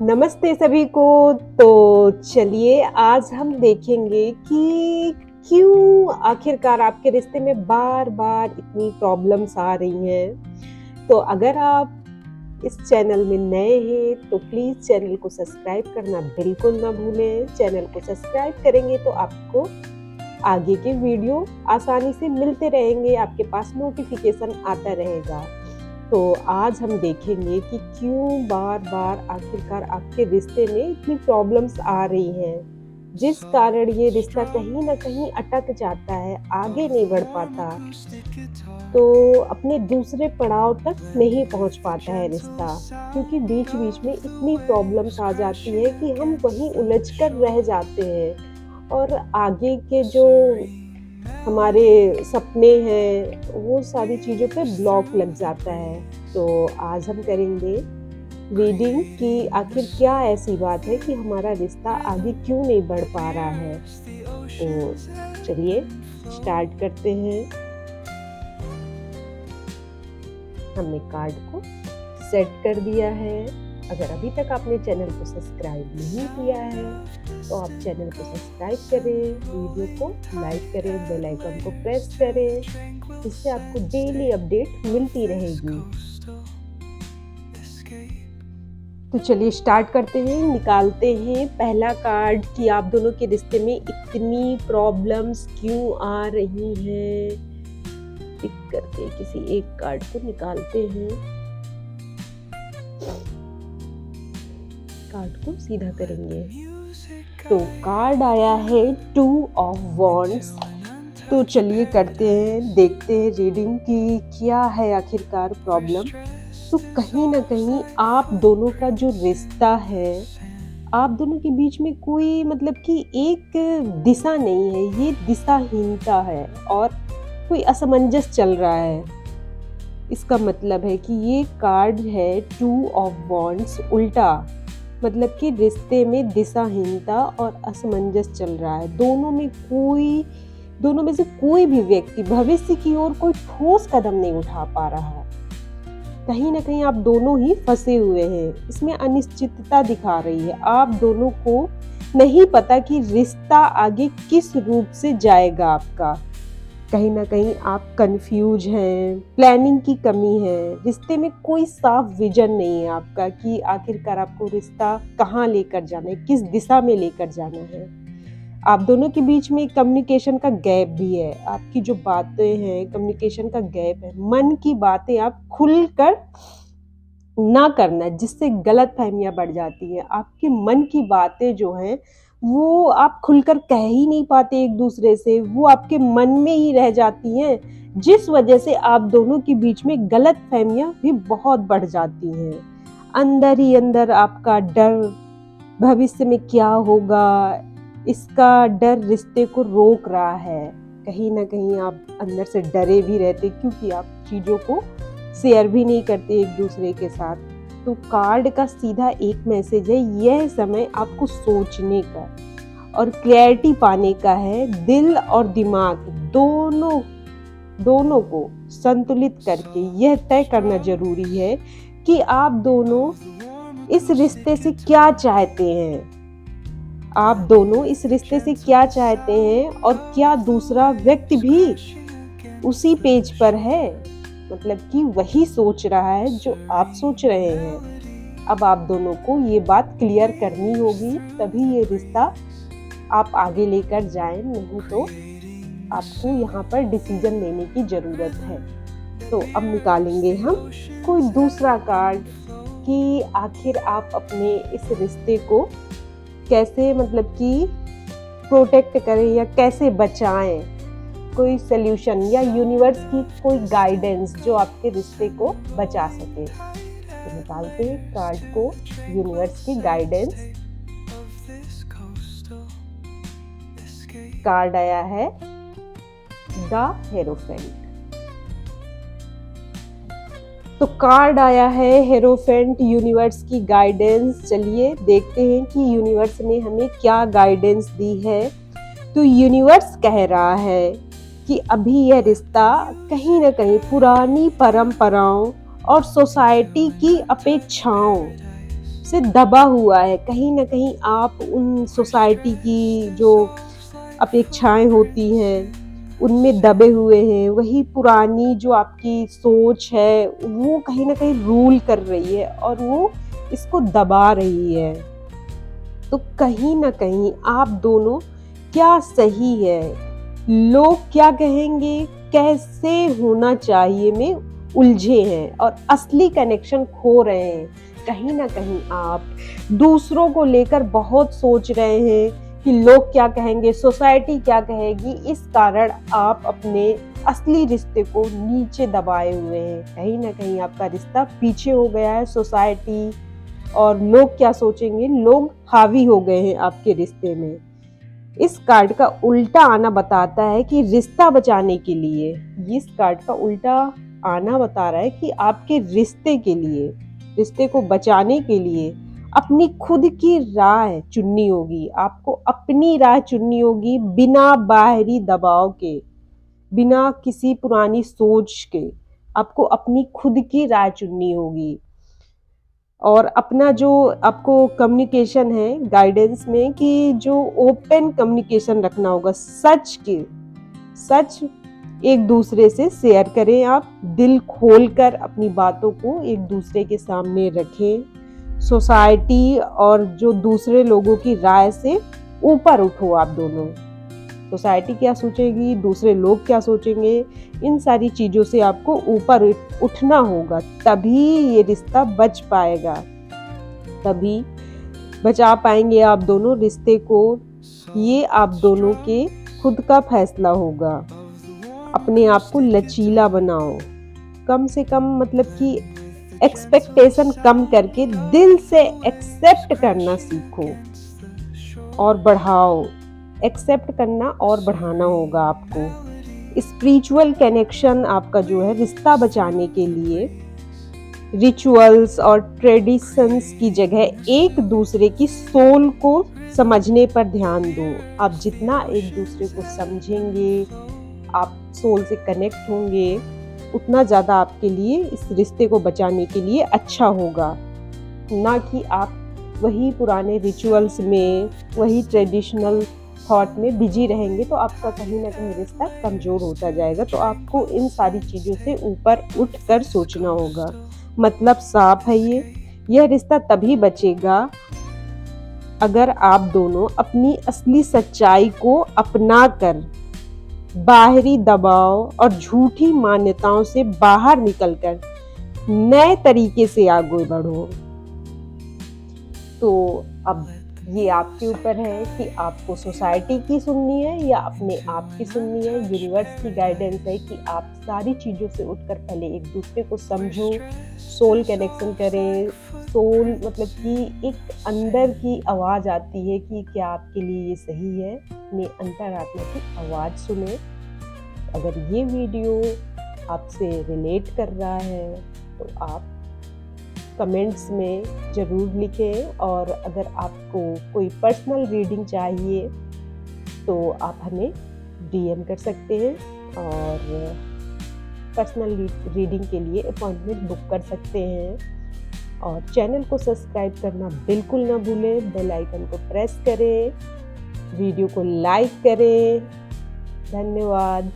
नमस्ते सभी को। तो चलिए आज हम देखेंगे कि क्यों आखिरकार आपके रिश्ते में बार-बार इतनी प्रॉब्लम्स आ रही हैं। तो अगर आप इस चैनल में नए हैं तो प्लीज़ चैनल को सब्सक्राइब करना बिल्कुल ना भूलें। चैनल को सब्सक्राइब करेंगे तो आपको आगे के वीडियो आसानी से मिलते रहेंगे, आपके पास नोटिफ़िकेशन आता रहेगा। तो आज हम देखेंगे कि क्यों बार-बार आखिरकार आपके रिश्ते में इतनी प्रॉब्लम्स आ रही हैं, जिस कारण ये रिश्ता कहीं न कहीं अटक जाता है, आगे नहीं बढ़ पाता, तो अपने दूसरे पड़ाव तक नहीं पहुँच पाता है रिश्ता। क्योंकि बीच-बीच में इतनी प्रॉब्लम्स आ जाती है कि हम वहीं उलझ कर रह जाते हैं और आगे के जो हमारे सपने हैं, वो सारी चीज़ों पे ब्लॉक लग जाता है। तो आज हम करेंगे रीडिंग कि आखिर क्या ऐसी बात है कि हमारा रिश्ता आगे क्यों नहीं बढ़ पा रहा है। तो चलिए स्टार्ट करते हैं। हमने कार्ड को सेट कर दिया है। अगर अभी तक आपने चैनल को सब्सक्राइब नहीं किया है तो आप चैनल को सब्सक्राइब करें, वीडियो को लाइक करें, बेल आइकन को प्रेस करें, इससे आपको डेली अपडेट मिलती रहेगी। तो चलिए स्टार्ट करते हैं, निकालते हैं पहला कार्ड कि आप दोनों के रिश्ते में इतनी प्रॉब्लम्स क्यों आ रही हैं। पिक करके किसी एक कार्ड को निकालते हैं, कार्ड को सीधा करेंगे। तो कार्ड आया है 2 ऑफ वॉन्ड्स। तो चलिए करते हैं, देखते हैं रीडिंग कि क्या है आखिरकार प्रॉब्लम। तो कहीं न कहीं आप दोनों का जो रिश्ता है, आप दोनों के बीच में कोई मतलब कि एक दिशा नहीं है, ये दिशाहीनता है और कोई असमंजस चल रहा है। इसका मतलब है कि ये कार्ड है 2 ऑफ वॉन्ड्स उल्टा, मतलब कि रिश्ते में दिशाहीनता और असमंजस चल रहा है। दोनों में से कोई भी व्यक्ति भविष्य की ओर कोई ठोस कदम नहीं उठा पा रहा है। कहीं न कहीं आप दोनों ही फँसे हुए हैं। इसमें अनिश्चितता दिखा रही है। आप दोनों को नहीं पता कि रिश्ता आगे किस रूप से जाएगा आपका। कहीं न कहीं आप कन्फ्यूज़ हैं, प्लानिंग की कमी है, रिश्ते में कोई साफ विज़न नहीं है आपका कि आखिरकार आपको रिश्ता कहाँ लेकर जाना है, किस दिशा में लेकर जाना है। आप दोनों के बीच में कम्युनिकेशन का गैप भी है। आपकी जो बातें हैं, कम्युनिकेशन का गैप है। मन की बातें आप खुलकर ना करना, जिससे गलतफ़हमियाँ बढ़ जाती हैं। आपके मन की बातें जो हैं, वो आप खुलकर कह ही नहीं पाते एक-दूसरे से, वो आपके मन में ही रह जाती हैं, जिस वजह से आप दोनों के बीच में गलतफ़हमियाँ भी बहुत बढ़ जाती हैं। अंदर ही अंदर आपका डर, भविष्य में क्या होगा, इसका डर रिश्ते को रोक रहा है। कहीं न कहीं आप अंदर से डरे भी रहते क्योंकि आप चीज़ों को शेयर भी नहीं करते एक-दूसरे के साथ। तो कार्ड का सीधा एक मैसेज है, यह समय आपको सोचने का और क्लैरिटी पाने का है। दिल और दिमाग दोनों को संतुलित करके यह तय करना ज़रूरी है कि आप दोनों इस रिश्ते से क्या चाहते हैं। आप दोनों इस रिश्ते से क्या चाहते हैं और क्या दूसरा व्यक्ति भी उसी पेज पर है, मतलब कि वही सोच रहा है जो आप सोच रहे हैं। अब आप दोनों को ये बात क्लियर करनी होगी, तभी ये रिश्ता आप आगे लेकर जाएँ, नहीं तो आपको यहाँ पर डिसीजन लेने की ज़रूरत है। तो अब निकालेंगे हम कोई दूसरा कार्ड कि आखिर आप अपने इस रिश्ते को कैसे मतलब कि प्रोटेक्ट करें या कैसे बचाएँ। कोई सॉल्यूशन या यूनिवर्स की कोई गाइडेंस जो आपके रिश्ते को बचा सके। तो निकालते हैं कार्ड को, यूनिवर्स की गाइडेंस। कार्ड आया है द हेरोफेंट। तो कार्ड आया है हेरोफेंट, यूनिवर्स की गाइडेंस। चलिए देखते हैं कि यूनिवर्स ने हमें क्या गाइडेंस दी है। तो यूनिवर्स कह रहा है कि अभी यह रिश्ता कहीं न कहीं पुरानी परंपराओं और सोसाइटी की अपेक्षाओं से दबा हुआ है। कहीं न कहीं आप उन सोसाइटी की जो अपेक्षाएँ होती हैं, उनमें दबे हुए हैं। वही पुरानी जो आपकी सोच है, वो कहीं न कहीं रूल कर रही है और वो इसको दबा रही है। तो कहीं न कहीं आप दोनों क्या सही है, लोग क्या कहेंगे, कैसे होना चाहिए में उलझे हैं और असली कनेक्शन खो रहे हैं। कहीं न कहीं आप दूसरों को लेकर बहुत सोच रहे हैं कि लोग क्या कहेंगे, सोसाइटी क्या कहेगी, इस कारण आप अपने असली रिश्ते को नीचे दबाए हुए हैं। कहीं न कहीं आपका रिश्ता पीछे हो गया है, सोसाइटी और लोग क्या सोचेंगे, लोग हावी हो गए हैं आपके रिश्ते में। इस कार्ड का उल्टा आना बताता है कि रिश्ता बचाने के लिए, इस कार्ड का उल्टा आना बता रहा है कि आपके रिश्ते के लिए, रिश्ते को बचाने के लिए अपनी खुद की राह चुननी होगी। आपको अपनी राह चुननी होगी बिना बाहरी दबाव के, बिना किसी पुरानी सोच के। आपको अपनी खुद की राह चुननी होगी और अपना जो आपको कम्युनिकेशन है गाइडेंस में कि जो ओपन कम्युनिकेशन रखना होगा, सच एक दूसरे से शेयर करें। आप दिल खोलकर अपनी बातों को एक दूसरे के सामने रखें। सोसाइटी और जो दूसरे लोगों की राय से ऊपर उठो। आप दोनों, सोसाइटी क्या सोचेगी, दूसरे लोग क्या सोचेंगे, इन सारी चीज़ों से आपको ऊपर उठना होगा, तभी ये रिश्ता बच पाएगा, तभी बचा पाएंगे आप दोनों रिश्ते को। ये आप दोनों के खुद का फैसला होगा। अपने आप को लचीला बनाओ, कम से कम मतलब कि एक्सपेक्टेशन कम करके दिल से एक्सेप्ट करना सीखो और बढ़ाओ। एक्सेप्ट करना और बढ़ाना होगा आपको। स्पिरिचुअल कनेक्शन आपका जो है रिश्ता बचाने के लिए रिचुअल्स और ट्रेडिशंस की जगह एक दूसरे की सोल को समझने पर ध्यान दो। आप जितना एक दूसरे को समझेंगे, आप सोल से कनेक्ट होंगे, उतना ज़्यादा आपके लिए इस रिश्ते को बचाने के लिए अच्छा होगा। ना कि आप वही पुराने रिचुअल्स में, वही ट्रेडिशनल थॉट में बिजी रहेंगे तो आपका कहीं ना कहीं रिश्ता कमज़ोर होता जाएगा। तो आपको इन सारी चीज़ों से ऊपर उठकर सोचना होगा। मतलब साफ है यह रिश्ता तभी बचेगा अगर आप दोनों अपनी असली सच्चाई को अपनाकर बाहरी दबाव और झूठी मान्यताओं से बाहर निकलकर नए तरीके से आगे बढ़ो। तो अब ये आपके ऊपर है कि आपको सोसाइटी की सुननी है या अपने आप की सुननी है। यूनिवर्स की गाइडेंस है कि आप सारी चीज़ों से उठकर पहले एक दूसरे को समझो, सोल कनेक्शन करें। सोल मतलब कि एक अंदर की आवाज़ आती है कि क्या आपके लिए ये सही है। अपने अंतरात्मा की आवाज़ सुने। अगर ये वीडियो आपसे रिलेट कर रहा है तो आप कमेंट्स में ज़रूर लिखें, और अगर आपको कोई पर्सनल रीडिंग चाहिए तो आप हमें डीएम कर सकते हैं और पर्सनल रीडिंग के लिए अपॉइंटमेंट बुक कर सकते हैं। और चैनल को सब्सक्राइब करना बिल्कुल ना भूलें, बेल आइकन को प्रेस करें, वीडियो को लाइक करें। धन्यवाद।